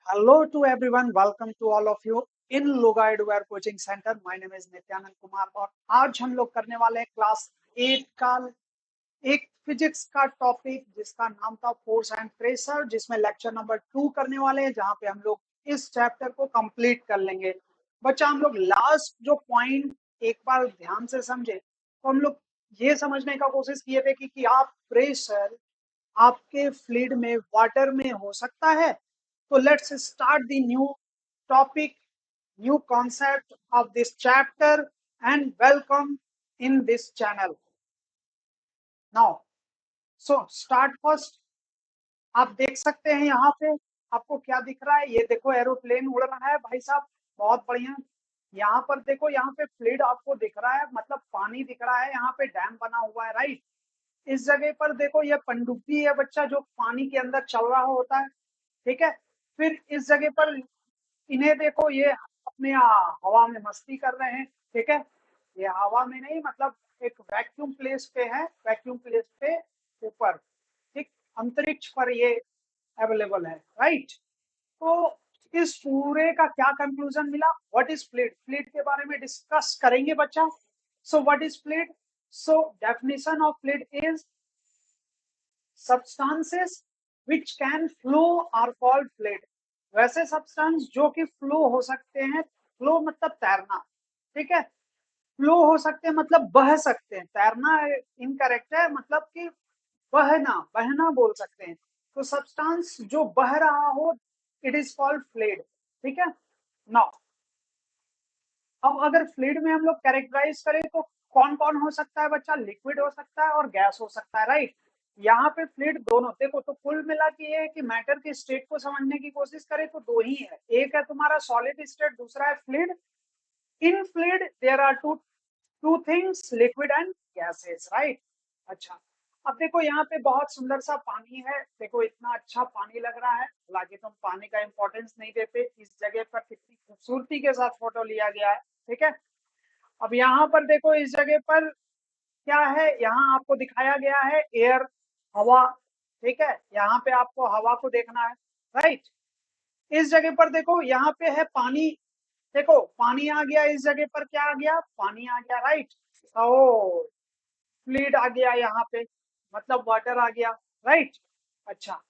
Hello to everyone. Welcome to all of you in Loga Eduware Coaching Center. My name is Nityanand Kumar और आज हम लोग करने वाले हैं क्लास 8 का एक फिजिक्स का टॉपिक जिसका नाम था फोर्स एंड प्रेशर, जिसमें लेक्चर नंबर 2 करने वाले हैं, जहां पे हम लोग इस चैप्टर को कंप्लीट कर लेंगे। बच्चा हम लोग लास्ट जो पॉइंट एक बार ध्यान से समझे तो हम लोग ये समझने का कोशिश किए थे कि आप प्रेशर आपके फ्लूइड में वाटर में हो सकता है। तो let's start the new topic, new concept of this chapter and welcome in this channel. Now, so start first. आप देख सकते हैं यहाँ पे आपको क्या दिख रहा है, ये देखो एरोप्लेन उड़ रहा है भाई साहब, बहुत बढ़िया। यहाँ पर देखो, यहाँ पे फ्लूइड आपको दिख रहा है, मतलब पानी दिख रहा है, यहाँ पे डैम बना हुआ है, राइट। इस जगह पर देखो ये पनडुब्बी है बच्चा, जो पानी के अंदर चल रहा होता है, ठीक है। फिर इस जगह पर इन्हें देखो, ये अपने हवा में मस्ती कर रहे हैं, ठीक है। ये हवा में नहीं, मतलब एक वैक्यूम प्लेस पे है, वैक्यूम प्लेस पे ऊपर, ठीक, अंतरिक्ष पर ये अवेलेबल है, राइट। तो इस पूरे का क्या कंक्लूजन मिला, व्हाट इज फ्लूइड, फ्लूइड के बारे में डिस्कस करेंगे बच्चा। So what is fluid, so definition of fluid is substances which can flow are called fluid। वैसे सब्सटेंस जो कि फ्लो हो सकते हैं, फ्लो मतलब तैरना, ठीक है। फ्लो हो सकते हैं मतलब बह सकते हैं, तैरना इनकरेक्ट है, मतलब कि बहना, बहना बोल सकते हैं। तो सब्सटेंस जो बह रहा हो, इट इज कॉल्ड फ्लूइड, ठीक है। नाउ अब अगर फ्लूइड में हम लोग कैरेक्टराइज करें तो कौन कौन हो सकता है बच्चा, लिक्विड हो सकता है और गैस हो सकता है, राइट। यहाँ पे फ्लूइड दोनों देखो, तो कुल मिला के ये है कि मैटर के स्टेट को समझने की कोशिश करें तो दो ही है, एक है तुम्हारा सॉलिड स्टेट, दूसरा है fluid. In fluid there are two things, liquid and gases, right. अच्छा, अब देखो यहाँ पे बहुत सुंदर सा पानी है, देखो इतना अच्छा पानी लग रहा है, हालांकि तुम पानी का इंपॉर्टेंस नहीं देते, इस जगह पर कितनी खूबसूरती के साथ फोटो लिया गया है, ठीक है। अब यहाँ पर देखो, इस जगह पर क्या है, यहाँ आपको दिखाया गया है एयर, हवा, ठीक है। यहाँ पे आपको हवा को देखना है, राइट। इस जगह पर देखो, यहाँ पे है पानी, देखो पानी आ गया, इस जगह पर क्या आ गया, पानी आ गया, राइट। ओ फ्लूइड आ गया यहाँ पे, मतलब वाटर आ गया, राइट। अच्छा,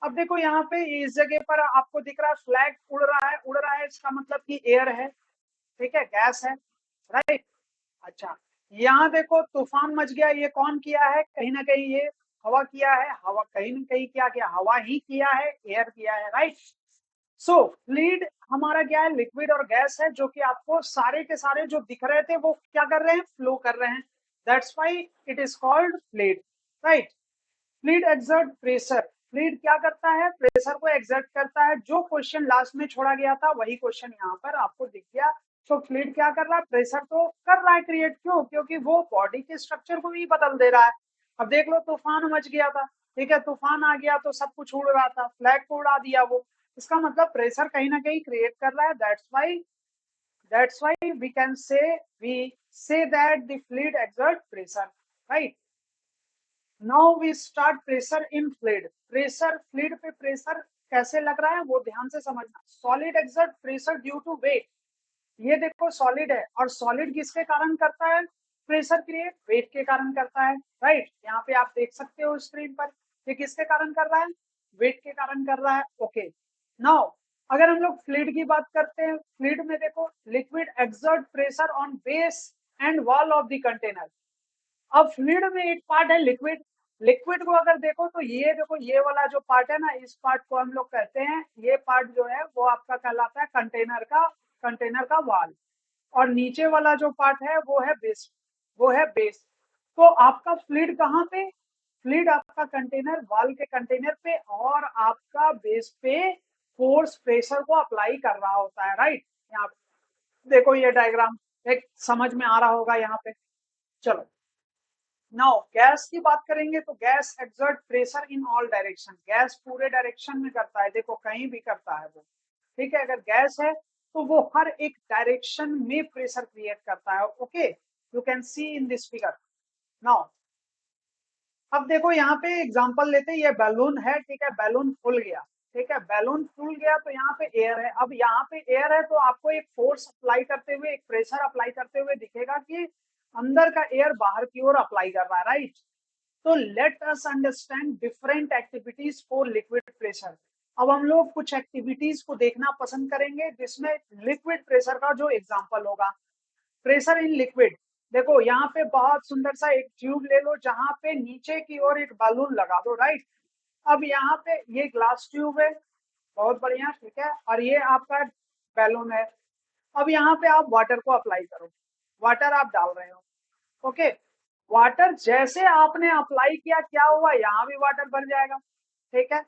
अब देखो यहाँ पे इस जगह पर आपको दिख रहा है फ्लैग उड़ रहा है, उड़ रहा है, इसका मतलब कि एयर है, ठीक है, गैस है, राइट। अच्छा, यहाँ देखो तूफान मच गया, ये कौन किया है, कहीं ना कहीं ये हवा किया है, हवा कहीं ना कहीं क्या किया, हवा ही किया है, एयर किया है, राइट। सो फ्लूइड हमारा क्या है, लिक्विड और गैस है, जो कि आपको सारे के सारे जो दिख रहे थे वो क्या कर रहे हैं, फ्लो कर रहे हैं, that's why it is called fluid, right. Fluid exert pressure, fluid क्या करता है, प्रेशर को एक्सर्ट करता है। जो क्वेश्चन लास्ट में छोड़ा गया था वही क्वेश्चन यहाँ पर आपको दिख गया। तो फ्लूइड क्या कर रहा है, प्रेशर तो कर रहा है क्रिएट, क्यों, क्योंकि वो बॉडी के स्ट्रक्चर को भी बदल दे रहा है। अब देख लो, तूफान मच गया था, ठीक है, तूफान आ गया तो सब कुछ उड़ रहा था, फ्लैग को उड़ा दिया वो, इसका मतलब प्रेशर कहीं ना कहीं क्रिएट कर रहा है। That's why we say that the fluid exert pressure, right. Now we start pressure in fluid. Pressure fluid पे प्रेशर कैसे लग रहा है वो ध्यान से समझना। Solid exert pressure due to weight, ये देखो सॉलिड है, और सॉलिड किसके कारण करता है प्रेशर क्रिएट, वेट के कारण करता है, राइट। यहाँ पे आप देख सकते हो स्क्रीन पर, ये किसके कारण कर रहा है, वेट के कारण कर रहा है, ओके। नाउ अगर हम लोग फ्लूइड की बात करते हैं, फ्लूइड में देखो liquid exert pressure on base and wall of the container. अब फ्लूइड में एक पार्ट है लिक्विड, लिक्विड को अगर देखो तो ये देखो, ये वाला जो पार्ट है ना, इस पार्ट को हम लोग कहते हैं, ये पार्ट जो है वो आपका कहलाता है कंटेनर का वाल, और नीचे वाला जो पार्ट है वो है बेस, वो है बेस। तो आपका फ्लूइड कहाँ पे, फ्लूइड आपका कंटेनर, वाल के कंटेनर पे और आपका बेस पे फोर्स प्रेशर को अप्लाई कर रहा होता है, राइट। यहाँ देखो ये डायग्राम एक समझ में आ रहा होगा यहाँ पे। चलो, नाउ गैस की बात करेंगे तो gas exert pressure in all direction, gas पूरे डायरेक्शन में करता है, देखो कहीं भी करता है वो, ठीक है। अगर गैस है तो वो हर एक डायरेक्शन में प्रेशर क्रिएट करता है, okay, you can see in this figure. Now अब देखो यहाँ पे एग्जांपल लेते हैं, ये बैलून है, ठीक है, बैलून फूल गया, ठीक है, बैलून फूल गया तो यहाँ पे एयर है। अब यहाँ पे एयर है तो आपको एक फोर्स अप्लाई करते हुए, एक प्रेशर अप्लाई करते हुए दिखेगा कि अंदर का एयर बाहर की ओर अप्लाई कर रहा है, राइट। तो let us understand different activities for liquid pressure. अब हम लोग कुछ एक्टिविटीज को देखना पसंद करेंगे जिसमें लिक्विड प्रेशर का जो एग्जांपल होगा। प्रेशर इन लिक्विड, देखो यहाँ पे बहुत सुंदर सा एक ट्यूब ले लो जहां पे नीचे की ओर एक बैलून लगा दो, राइट। अब यहाँ पे ये ग्लास ट्यूब है, बहुत बढ़िया, ठीक है, और ये आपका बैलून है। अब यहाँ पे आप वाटर को अप्लाई करो, वाटर आप डाल रहे हो, ओके। वाटर जैसे आपने अप्लाई किया क्या हुआ, यहाँ भी वाटर भर जाएगा, ठीक है।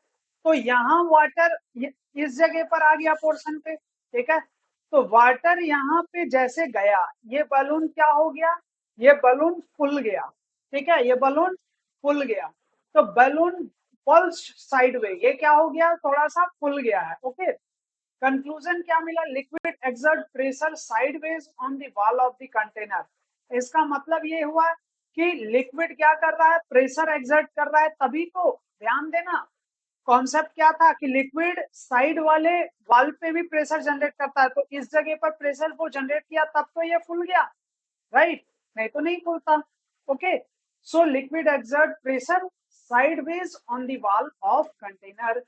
तो यहाँ वाटर इस जगह पर आ गया पोर्शन पे, ठीक है। तो वाटर यहाँ पे जैसे गया, ये बलून क्या हो गया, ये बलून फुल गया, ठीक है, ये बलून फुल गया। तो बलून पल्स साइडवे, ये क्या हो गया, थोड़ा सा फुल गया है, ओके। कंक्लूजन क्या मिला, liquid exert pressure sideways on the wall of the container. इसका मतलब ये हुआ कि लिक्विड क्या कर रहा है, प्रेशर एक्सर्ट कर रहा है, तभी तो ध्यान देना कॉन्सेप्ट क्या था कि लिक्विड साइड वाले वाल पे भी प्रेशर जनरेट करता है। तो इस जगह पर प्रेशर को जनरेट किया तब तो ये फूल गया, राइट, नहीं तो नहीं फूलता, okay. So liquid exert pressure sideways on the wall of container.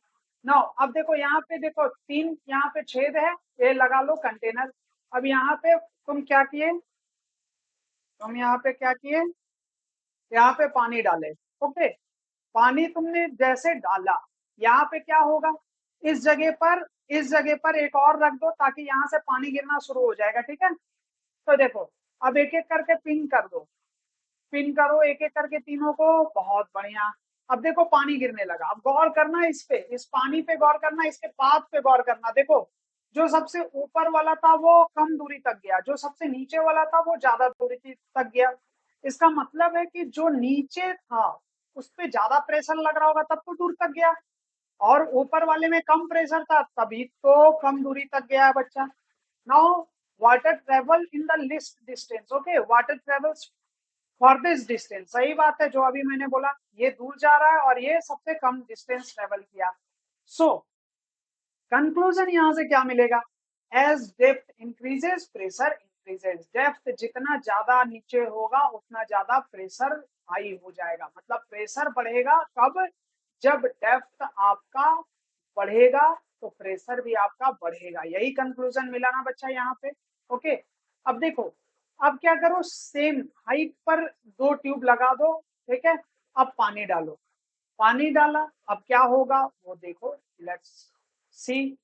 Now अब देखो यहाँ पे, देखो तीन यहाँ पे छेद है, ये लगा लो कंटेनर। अब यहाँ पे तुम क्या किए, तुम यहाँ पे क्या किए, यहाँ पे पानी डाले, ओके। पानी तुमने जैसे डाला, यहाँ पे क्या होगा, इस जगह पर, इस जगह पर एक और रख दो ताकि यहाँ से पानी गिरना शुरू हो जाएगा, ठीक है। तो देखो अब एक एक करके पिन कर दो, पिन करो एक एक करके तीनों को, बहुत बढ़िया। अब देखो पानी गिरने लगा, अब गौर करना इस पे, इस पानी पे गौर करना, इसके पाथ पे गौर करना। देखो जो सबसे ऊपर वाला था वो कम दूरी तक गया, जो सबसे नीचे वाला था वो ज्यादा दूरी तक गया। इसका मतलब है कि जो नीचे था उस पे ज्यादा प्रेशर लग रहा होगा तब तो दूर तक गया, और ऊपर वाले में कम प्रेशर था तभी तो कम दूरी तक गया बच्चा। Now water travel in the list distance, okay, water travels for this distance, सही बात है जो अभी मैंने बोला, ये दूर जा रहा है और ये सबसे कम डिस्टेंस ट्रेवल किया। सो कंक्लूजन यहाँ से क्या मिलेगा, as depth increases pressure increases. Depth जितना ज्यादा नीचे होगा उतना ज्यादा प्रेशर हाई हो जाएगा, मतलब प्रेशर बढ़ेगा कब, जब डेप्थ आपका बढ़ेगा तो प्रेशर भी आपका बढ़ेगा। यही कंक्लूजन मिला ना बच्चा यहाँ पे, ओके। अब देखो, अब क्या करो, सेम हाइट पर दो ट्यूब लगा दो, ठीक है। अब पानी डालो, पानी डाला, अब क्या होगा वो देखो, लेट्स सी।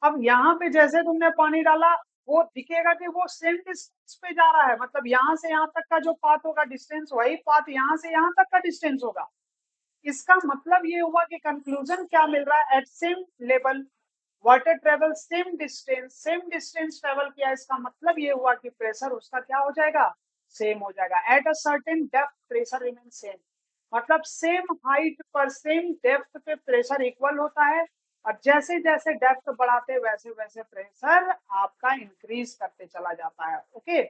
अब यहाँ पे जैसे तुमने पानी डाला, वो दिखेगा कि वो सेम डिस्टेंस पे जा रहा है, मतलब यहाँ से यहाँ तक का जो पाथ होगा डिस्टेंस, वही पाथ यहाँ से यहाँ तक का डिस्टेंस होगा। इसका मतलब ये हुआ कि कंक्लूजन क्या मिल रहा है, at same level water travel same distance, same distance travel किया, इसका मतलब ये हुआ कि प्रेशर उसका क्या हो जाएगा, सेम हो जाएगा। At a certain depth pressure remain same, मतलब सेम हाइट पर सेम डेप्थ पे प्रेशर इक्वल होता है, और जैसे जैसे डेप्थ बढ़ाते वैसे वैसे प्रेशर आपका इंक्रीज करते चला जाता है, okay.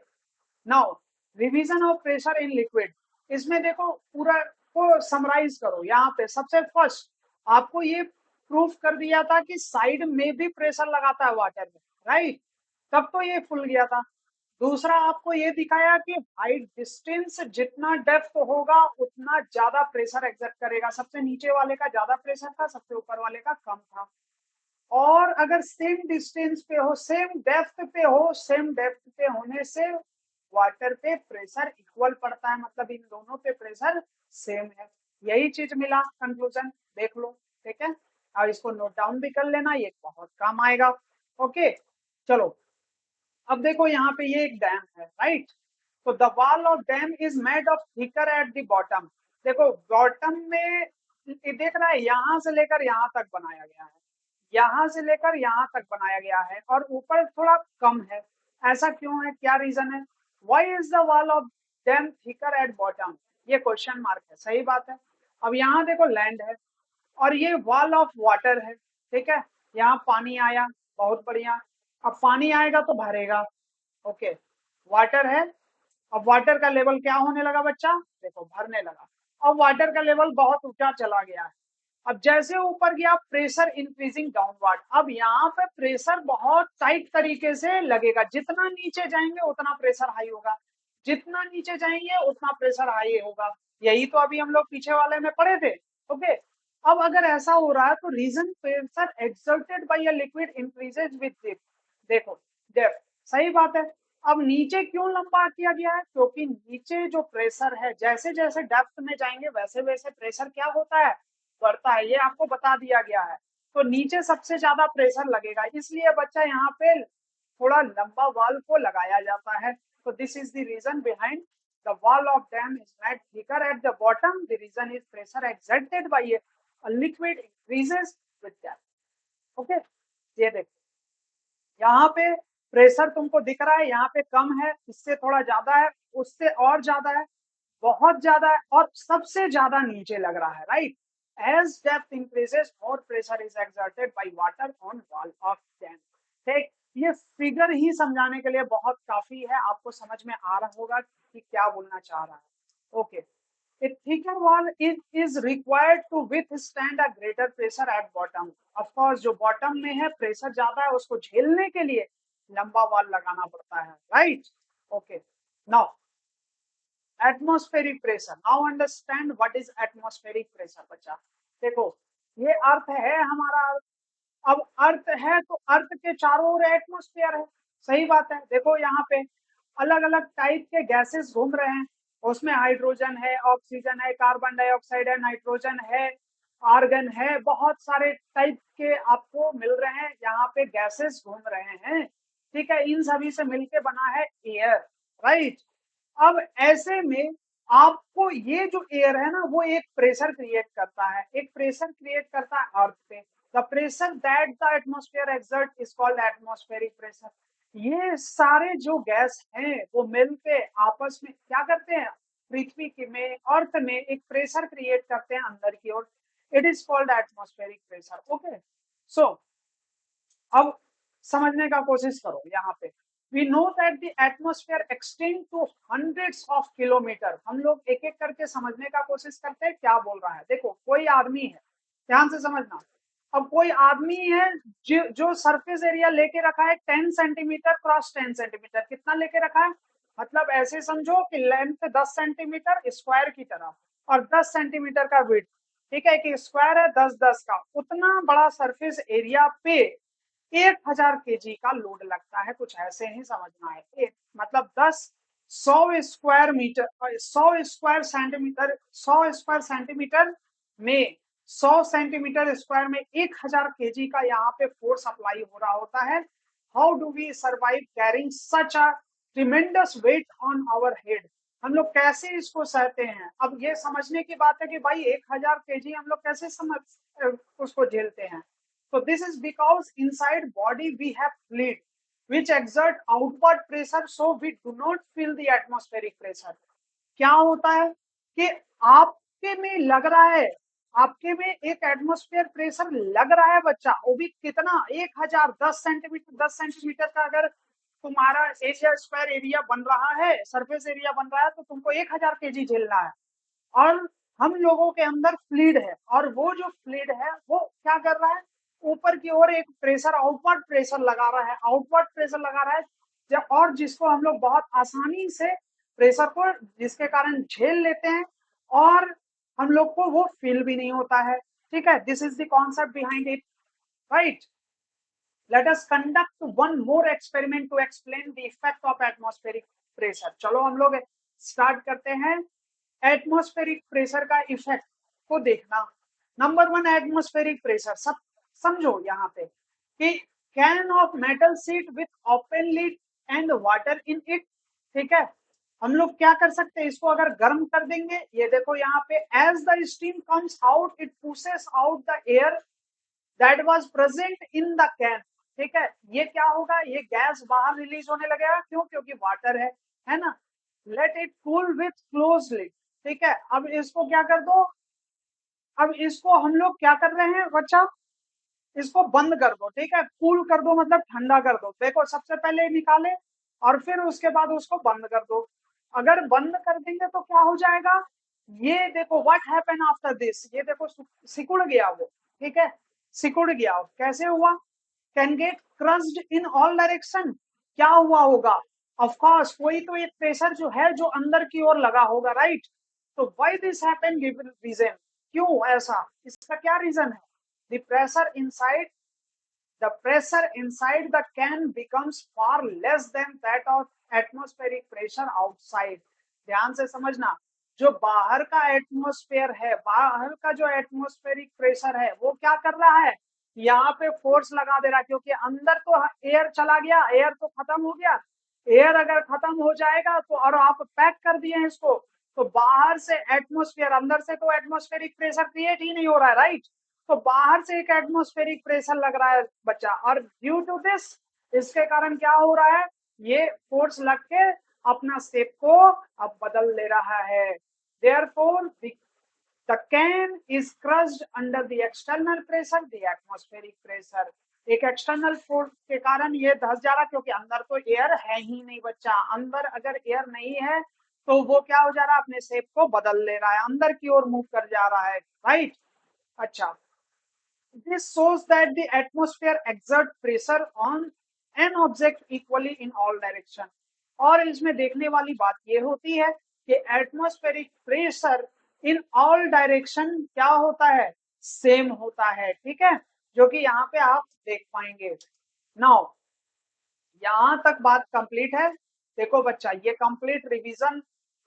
Now revision of pressure in liquid, इसमें देखो पूरा को समराइज करो। यहाँ पे सबसे फर्स्ट आपको ये प्रूफ कर दिया था कि साइड में भी प्रेशर लगाता है वाटर में, राइट, तब तो ये फुल गया था। दूसरा आपको ये दिखाया कि हाइट डिस्टेंस जितना डेप्थ होगा उतना ज्यादा प्रेशर एक्सर्ट करेगा, सबसे नीचे वाले का ज्यादा प्रेशर था, सबसे ऊपर वाले का कम था। और अगर सेम डिस्टेंस पे हो, सेम डेप्थ पे हो, सेम डेप्थ पे होने से वाटर पे प्रेशर इक्वल पड़ता है, मतलब इन दोनों पे प्रेशर सेम है। यही चीज मिला कंक्लूजन, देख लो, ठीक है। और इसको नोट डाउन भी कर लेना, ये बहुत काम आएगा, ओके। चलो अब देखो यहाँ पे ये एक डैम है, राइट। तो the wall of dam is made of thicker at the bottom. देखो बॉटम में देख रहा है, यहाँ से लेकर यहाँ तक बनाया गया है, यहाँ से लेकर यहाँ तक बनाया गया है, और ऊपर थोड़ा कम है। ऐसा क्यों है, क्या रीजन है, why is the wall of dam thicker at bottom, ये क्वेश्चन मार्क है, सही बात है। अब यहाँ देखो लैंड है और ये वॉल ऑफ वाटर है, ठीक है। यहाँ पानी आया, बहुत बढ़िया। अब पानी आएगा तो भरेगा, ओके, वाटर है। अब वाटर का लेवल क्या होने लगा बच्चा, देखो भरने लगा। अब वाटर का लेवल बहुत ऊंचा चला गया है, अब जैसे ऊपर गया प्रेशर इंक्रीजिंग डाउनवर्ड, अब यहाँ पे प्रेशर बहुत टाइट तरीके से लगेगा, जितना नीचे जाएंगे उतना प्रेशर हाई होगा, जितना नीचे जाएंगे उतना प्रेशर हाई होगा। यही तो अभी हम लोग पीछे वाले में पढ़े थे। ओके, अब अगर ऐसा हो रहा है तो reason pressure exerted by a liquid increases with depth. देखो डेप्थ, सही बात है। अब नीचे क्यों लंबा किया गया है, क्योंकि नीचे जो प्रेशर है जैसे जैसे डेप्थ में जाएंगे वैसे वैसे प्रेशर क्या होता है, बढ़ता है, ये आपको बता दिया गया है। तो नीचे सबसे ज्यादा प्रेशर लगेगा, इसलिए बच्चा यहाँ पे थोड़ा लंबा वाल को लगाया जाता है। तो this is the reason behind the wall of dam is made thicker at the bottom, the reason is pressure exerted by a liquid increases with depth. Okay, ये देखो यहाँ पे प्रेशर तुमको दिख रहा है, यहाँ पे कम है, इससे थोड़ा ज्यादा है, उससे और ज्यादा है, बहुत ज्यादा है, और सबसे ज्यादा नीचे लग रहा है, right. As depth increases more pressure is exerted by water on wall of dam. ठीक, ये फिगर ही समझाने के लिए बहुत काफी है, आपको समझ में आ रहा होगा कि क्या बोलना चाह रहा है। Okay, a thicker wall is required to withstand a greater pressure at bottom। of course जो बॉटम में है प्रेशर ज्यादा है, उसको झेलने के लिए लंबा वॉल लगाना पड़ता है, right. Okay, now atmospheric pressure, now understand what is atmospheric pressure. बच्चा देखो, ये अर्थ है हमारा, अब अर्थ है तो अर्थ के चारों ओर एटमॉस्फेयर है, सही बात है। देखो यहाँ पे अलग अलग टाइप के गैसेस घूम रहे हैं, उसमें हाइड्रोजन है, ऑक्सीजन है, कार्बन डाइऑक्साइड है, नाइट्रोजन है, आर्गन है, बहुत सारे टाइप के आपको मिल रहे हैं, यहाँ पे गैसेस घूम रहे हैं। ठीक है, इन सभी से मिलके बना है एयर, राइट। अब ऐसे में आपको ये जो एयर है ना वो एक प्रेशर क्रिएट करता है, एक प्रेशर क्रिएट करता है अर्थ पे। The pressure that the atmosphere exert is called atmospheric pressure. ये सारे जो गैस हैं वो मिलके आपस में क्या करते हैं, पृथ्वी के में अर्थ में एक प्रेशर क्रिएट करते हैं अंदर की ओर, it is called atmospheric pressure. Okay, so अब समझने का कोशिश करो यहाँ पे। We know that the atmosphere extend to hundreds of kilometre. हम लोग एक एक करके समझने का कोशिश करते हैं क्या बोल रहा है। देखो कोई आदमी है, ध्यान से समझना, अब कोई आदमी है जो सरफेस एरिया लेके रखा है 10 सेंटीमीटर क्रॉस 10 सेंटीमीटर, कितना लेके रखा है, मतलब ऐसे समझो कि लेंथ 10 सेंटीमीटर स्क्वायर की तरह और 10 सेंटीमीटर का विड्थ। ठीक है, कि स्क्वायर है 10 10 का, उतना बड़ा सरफेस एरिया पे 1000 केजी का लोड लगता है, कुछ ऐसे ही समझना है। मतलब 100 स्क्वायर मीटर, 100 स्क्वायर सेंटीमीटर में 100 सेंटीमीटर स्क्वायर में 1000 केजी का यहाँ पे फोर्स अप्लाई हो रहा होता है। How do we survive carrying such a tremendous weight on our head. हम लोग कैसे इसको सहते हैं। अब ये समझने की बात है कि भाई 1000 केजी हम लोग कैसे समझ उसको झेलते हैं। So this is because inside body we have fluid which exert outward pressure, so we do not feel the atmospheric pressure। क्या होता है कि आपके में लग रहा है, आपके में एक एटमॉस्फेयर प्रेशर लग रहा है बच्चा, वो भी कितना, 1000, 10 सेंटीमीटर, 10 सेंटीमीटर का अगर तुम्हारा एरिया स्क्वायर एरिया बन रहा है, सरफेस एरिया बन रहा है, तो तुमको 1000 केजी झेलना है। और हम लोगों के अंदर फ्लूइड है, और वो जो फ्लूइड है वो क्या कर रहा है, ऊपर की ओर एक प्रेशर, आउटवर्ड प्रेशर लगा रहा है, आउटवर्ड प्रेशर लगा रहा है, और जिसको हम लोग बहुत आसानी से प्रेशर को जिसके कारण झेल लेते हैं, और हम लोग को वो फील भी नहीं होता है। ठीक है, this is the concept behind it, right. Let us conduct one more experiment to explain the effect of atmospheric pressure. चलो हम लोग स्टार्ट करते हैं एटमॉस्फेरिक प्रेशर का इफेक्ट को देखना। नंबर वन, एटमॉस्फेरिक प्रेशर, सब समझो यहाँ पे कि can of metal sheet with open lid and water in it. ठीक है, हम लोग क्या कर सकते हैं, इसको अगर गर्म कर देंगे, ये देखो यहाँ पे, as the steam comes out it pushes out the air that was present in the can. ठीक है, ये क्या होगा, ये गैस बाहर रिलीज होने लगेगा, क्यों, क्योंकि वाटर है ना। Let it cool with close lid. ठीक है, अब इसको क्या कर दो, अब इसको हम लोग क्या कर रहे हैं बच्चा, इसको बंद कर दो। ठीक है, कूल कर दो मतलब ठंडा कर दो। देखो सबसे पहले निकाले और फिर उसके बाद उसको बंद कर दो। अगर बंद कर देंगे तो क्या हो जाएगा, ये देखो व्हाट हैपन आफ्टर दिस, ये देखो सिकुड़ गया वो, ठीक है, सिकुड़ गया। कैसे हुआ? Can get crossed in all direction, क्या हुआ होगा? ऑफ कोर्स कोई तो एक प्रेशर जो है जो अंदर की ओर लगा होगा, राइट? तो why this happen, given reason, क्यों ऐसा, इसका क्या रीजन है? The pressure inside, the pressure inside the can becomes far less than that of atmospheric pressure outside। ध्यान से समझना, जो बाहर का एटमॉस्फेयर है, बाहर का जो एटमॉस्फेरिक प्रेशर है वो क्या कर रहा है, यहाँ पे फोर्स लगा दे रहा है, क्योंकि अंदर तो एयर चला गया, एयर तो खत्म हो गया। एयर अगर खत्म हो जाएगा तो, और आप पैक कर दिए हैं इसको, तो बाहर से एटमॉस्फेयर, अंदर से तो एटमॉस्फेरिक प्रेशर क्रिएट ही नहीं हो रहा है, राइट? तो बाहर से एक एटमॉस्फेरिक प्रेशर लग रहा है बच्चा, और ड्यू टू दिस, इसके कारण क्या हो रहा है, ये फोर्स लग के अपना शेप को अब बदल ले रहा है। Therefore the can is crossed under the external pressure, the atmospheric pressure. एक एक्सटर्नल फोर्स के कारण ये धस जा रहा है, क्योंकि अंदर तो एयर है ही नहीं बच्चा, अंदर अगर एयर नहीं है तो वो क्या हो जा रहा है, अपने शेप को बदल ले रहा है, अंदर की ओर मूव कर जा रहा है, राइट? अच्छा, this shows that the atmosphere exerts pressure on an object equally in all direction। और इसमें देखने वाली बात ये होती है कि atmospheric pressure in all direction क्या होता है, सेम होता है, ठीक है, जो कि यहाँ पे आप देख पाएंगे। नाउ यहां तक बात कंप्लीट है। देखो बच्चा, ये complete revision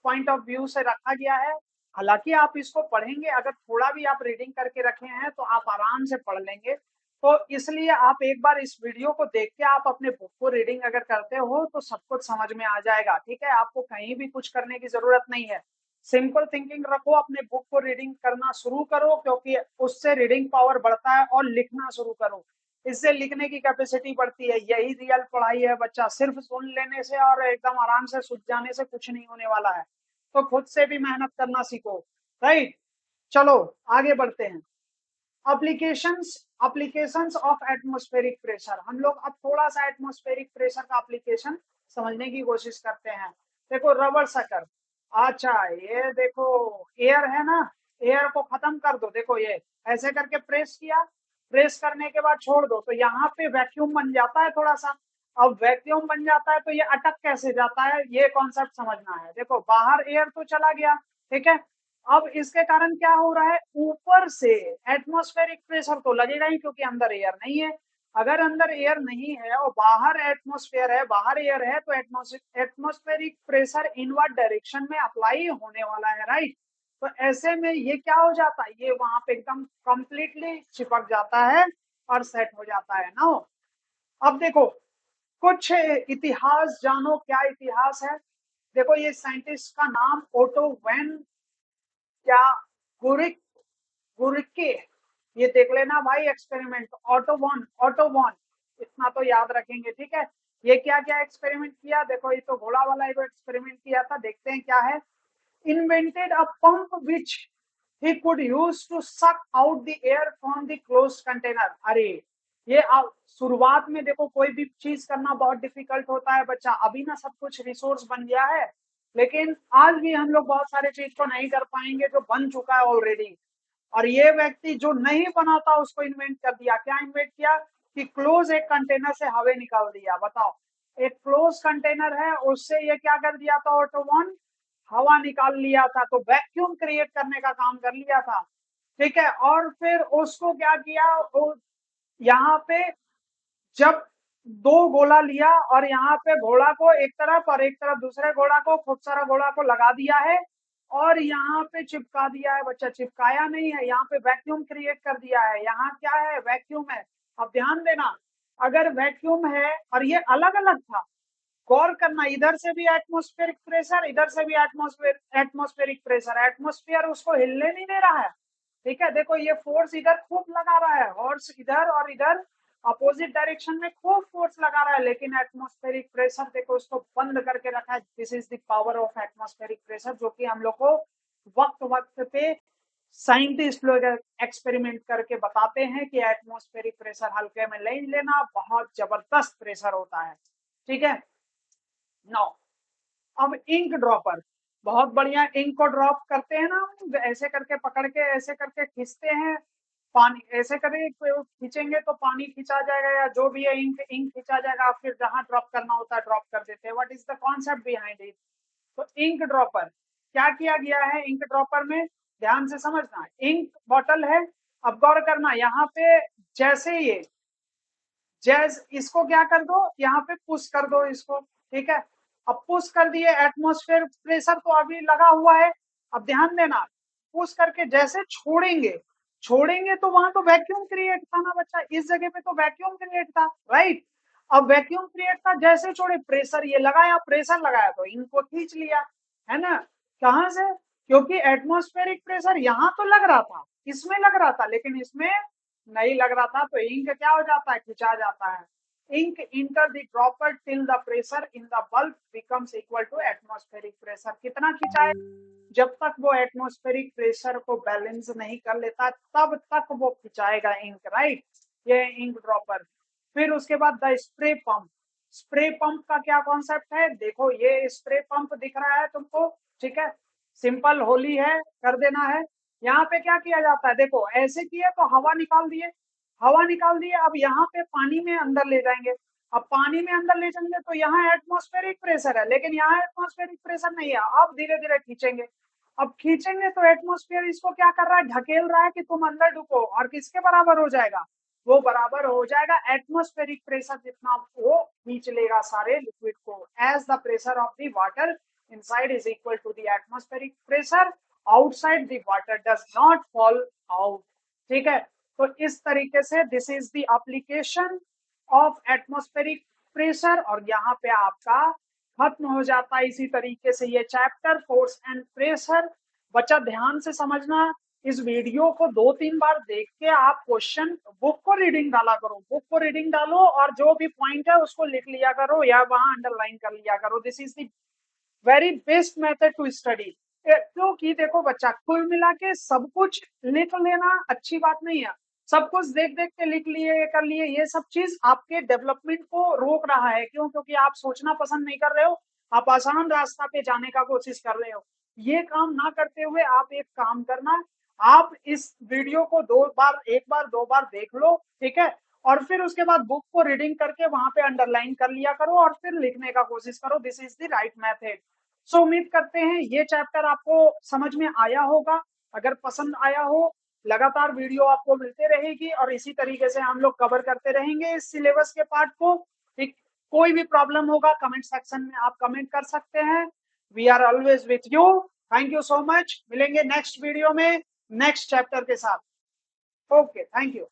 point of view से रखा गया है। हालांकि आप इसको पढ़ेंगे, अगर थोड़ा भी आप रीडिंग करके रखे हैं तो आप आराम से पढ़ लेंगे। तो इसलिए आप एक बार इस वीडियो को देख के आप अपने बुक को रीडिंग अगर करते हो तो सब कुछ समझ में आ जाएगा, ठीक है? आपको कहीं भी कुछ करने की जरूरत नहीं है। सिंपल थिंकिंग रखो, अपने बुक को रीडिंग करना शुरू करो, क्योंकि उससे रीडिंग पावर बढ़ता है, और लिखना शुरू करो, इससे लिखने की कैपेसिटी बढ़ती है। यही रियल पढ़ाई है बच्चा, सिर्फ सुन लेने से और एकदम आराम से सूझ जाने से कुछ नहीं होने वाला है। तो खुद से भी मेहनत करना सीखो, राइट? चलो आगे बढ़ते हैं। Applications, applications of atmospheric pressure. हम लोग अब थोड़ा सा एटमॉस्फेरिक प्रेशर का एप्लीकेशन समझने की कोशिश करते हैं। देखो रबर सकर, अच्छा ये देखो एयर है ना, एयर को खत्म कर दो, देखो ये ऐसे करके प्रेस किया, प्रेस करने के बाद छोड़ दो, तो यहाँ पे वैक्यूम बन जाता है थोड़ा सा। अब वैक्यूम बन जाता है तो ये अटक कैसे जाता है, ये कॉन्सेप्ट समझना है। देखो बाहर एयर तो चला गया, ठीक है, अब इसके कारण क्या हो रहा है, ऊपर से एटमॉस्फेरिक प्रेशर तो लगेगा ही, क्योंकि अंदर एयर नहीं है। अगर अंदर एयर नहीं है और बाहर एटमॉस्फेयर है, बाहर एयर है, तो एटमॉस्फेरिक प्रेशर इनवर्ड डायरेक्शन में अप्लाई होने वाला है, राइट? तो ऐसे में ये क्या हो जाता है, ये वहां पे एकदम कंप्लीटली चिपक जाता है और सेट हो जाता है ना। अब देखो कुछ इतिहास जानो, क्या इतिहास है। देखो ये साइंटिस्ट का नाम ओटो वैन, क्या, गुरिक, गुरिके, ये देख लेना भाई एक्सपेरिमेंट, ऑटोबॉन, ऑटोबॉन, इतना तो याद रखेंगे, ठीक है? ये क्या क्या एक्सपेरिमेंट किया, देखो ये तो घोड़ा वाला एक एक्सपेरिमेंट किया था, देखते हैं क्या है। Invented a pump which he could use to suck out the air from the closed container। अरे ये शुरुआत में देखो कोई भी चीज करना बहुत डिफिकल्ट होता है बच्चा, अभी ना सब कुछ रिसोर्स बन गया है, लेकिन आज भी हम लोग बहुत सारे चीज को नहीं कर पाएंगे जो बन चुका है ऑलरेडी। और ये व्यक्ति जो नहीं बनाता उसको इन्वेंट कर दिया, क्या इन्वेंट किया कि क्लोज एक कंटेनर से हवा निकाल दिया। बताओ, एक क्लोज कंटेनर है, उससे ये क्या कर दिया था ऑटोवन, हवा निकाल लिया था, तो वैक्यूम क्रिएट करने का काम कर लिया था, ठीक है? और फिर उसको क्या किया, यहाँ पे जब दो गोला लिया और यहाँ पे घोड़ा को एक तरफ और एक तरफ दूसरे घोड़ा को, खूब सारा घोड़ा को लगा दिया है, और यहाँ पे चिपका दिया है बच्चा, चिपकाया नहीं है, यहाँ पे वैक्यूम क्रिएट कर दिया है। यहाँ क्या है, वैक्यूम है। अब ध्यान देना, अगर वैक्यूम है और ये अलग अलग था, गौर करना, इधर से भी एटमॉस्फेरिक प्रेशर, इधर से भी एटमॉस्फेरिक प्रेशर, एटमॉस्फेयर उसको हिलने नहीं दे रहा है, ठीक है? देखो ये फोर्स इधर खूब लगा रहा है, हॉर्स इधर और इधर अपोजिट डायरेक्शन में खूब फोर्स लगा रहा है, लेकिन एटमॉस्फेरिक प्रेशर देखो उसको बंद करके रखा है। This is the power of atmospheric pressure, जो कि हम लोग को वक्त वक्त पे साइंटिस्ट लोग एक्सपेरिमेंट करके बताते हैं कि एटमॉस्फेरिक प्रेशर हल्के में नहीं लेना, बहुत जबरदस्त प्रेशर होता है, ठीक है? नाउ अब इंक ड्रॉपर, बहुत बढ़िया। इंक को ड्रॉप करते हैं ना, ऐसे करके पकड़ के ऐसे करके खींचते हैं, पानी ऐसे करके खींचेंगे तो पानी खींचा जाएगा, या जो भी है इंक इंक खींचा जाएगा, फिर जहां ड्रॉप करना होता है ड्रॉप कर देते हैं। What is the concept behind it? तो इंक ड्रॉपर क्या किया गया है इंक ड्रॉपर में, ध्यान से समझना। इंक बॉटल है, अब गौर करना यहाँ पे, जैसे ये जैस इसको क्या कर दो, यहाँ पे पुश कर दो इसको, ठीक है। अब पुश कर दिए, एटमॉस्फेयर प्रेशर तो अभी लगा हुआ है। अब ध्यान देना, पुश करके जैसे छोड़ेंगे, छोड़ेंगे तो वहां तो वैक्यूम क्रिएट था ना बच्चा, इस जगह पे तो वैक्यूम क्रिएट था, राइट। अब वैक्यूम क्रिएट था, जैसे छोड़े प्रेशर ये लगाया, प्रेशर लगाया तो इनको खींच लिया, है ना। कहां से? क्योंकि एटमॉस्फेरिक प्रेशर यहाँ तो लग रहा था, इसमें लग रहा था, लेकिन इसमें नहीं लग रहा था, तो इंक क्या हो जाता है, खिंचा जाता है। Ink enter the dropper till the pressure in the bulb becomes equal to atmospheric pressure. कितना खिंचाए? जब तक वो एटमॉस्फेरिक प्रेशर को बैलेंस नहीं कर लेता तब तक वो खिंचाएगा इंक, राइट। ये इंक ड्रॉपर। फिर उसके बाद the spray pump. Spray pump का क्या कॉन्सेप्ट है, देखो ये स्प्रे पंप दिख रहा है तुमको, ठीक है। सिंपल होली है, कर देना है। यहाँ पे क्या किया जाता है, देखो ऐसे किए तो हवा निकाल दिए, हवा निकाल दिए, अब यहाँ पे पानी में अंदर ले जाएंगे। अब पानी में अंदर ले जाएंगे तो यहाँ एटमॉस्फेरिक प्रेशर है, लेकिन यहाँ एटमॉस्फेरिक प्रेशर नहीं है। अब धीरे धीरे खींचेंगे, अब खींचेंगे तो एटमॉस्फेयर इसको क्या कर रहा है, ढकेल रहा है कि तुम अंदर डूबो, और किसके बराबर हो जाएगा, वो बराबर हो जाएगा एटमॉस्फेरिक प्रेशर जितना वो खींच लेगा सारे लिक्विड को। As the pressure of the water inside is equal to the atmospheric pressure outside the water does not fall out, ठीक है। तो इस तरीके से this is the application of atmospheric pressure, और यहाँ पे आपका खत्म हो जाता है इसी तरीके से ये चैप्टर, फोर्स एंड प्रेशर। बच्चा ध्यान से समझना, इस वीडियो को 2-3 बार देख के आप क्वेश्चन बुक को रीडिंग डाला करो, बुक को रीडिंग डालो, और जो भी पॉइंट है उसको लिख लिया करो या वहां अंडरलाइन कर लिया करो। This is the very best method to study. क्योंकि देखो बच्चा, कुल मिला के सब कुछ लिख लेना अच्छी बात नहीं है, सब कुछ देख देख के लिख लिए कर लिए, ये सब चीज आपके डेवलपमेंट को रोक रहा है। क्यों? क्योंकि आप सोचना पसंद नहीं कर रहे हो, आप आसान रास्ता पे जाने का कोशिश कर रहे हो। ये काम ना करते हुए आप एक काम करना, आप इस वीडियो को 2 बार, 1 बार 2 बार देख लो, ठीक है। और फिर उसके बाद बुक को रीडिंग करके वहां पे अंडरलाइन कर लिया करो, और फिर लिखने का कोशिश करो। This is the right method. So उम्मीद करते हैं ये चैप्टर आपको समझ में आया होगा। अगर पसंद आया हो, लगातार वीडियो आपको मिलते रहेगी, और इसी तरीके से हम लोग कवर करते रहेंगे इस सिलेबस के पार्ट को, ठीक। कोई भी प्रॉब्लम होगा कमेंट सेक्शन में आप कमेंट कर सकते हैं। We are always with you. Thank you so much, मिलेंगे नेक्स्ट वीडियो में नेक्स्ट चैप्टर के साथ। Okay, thank you.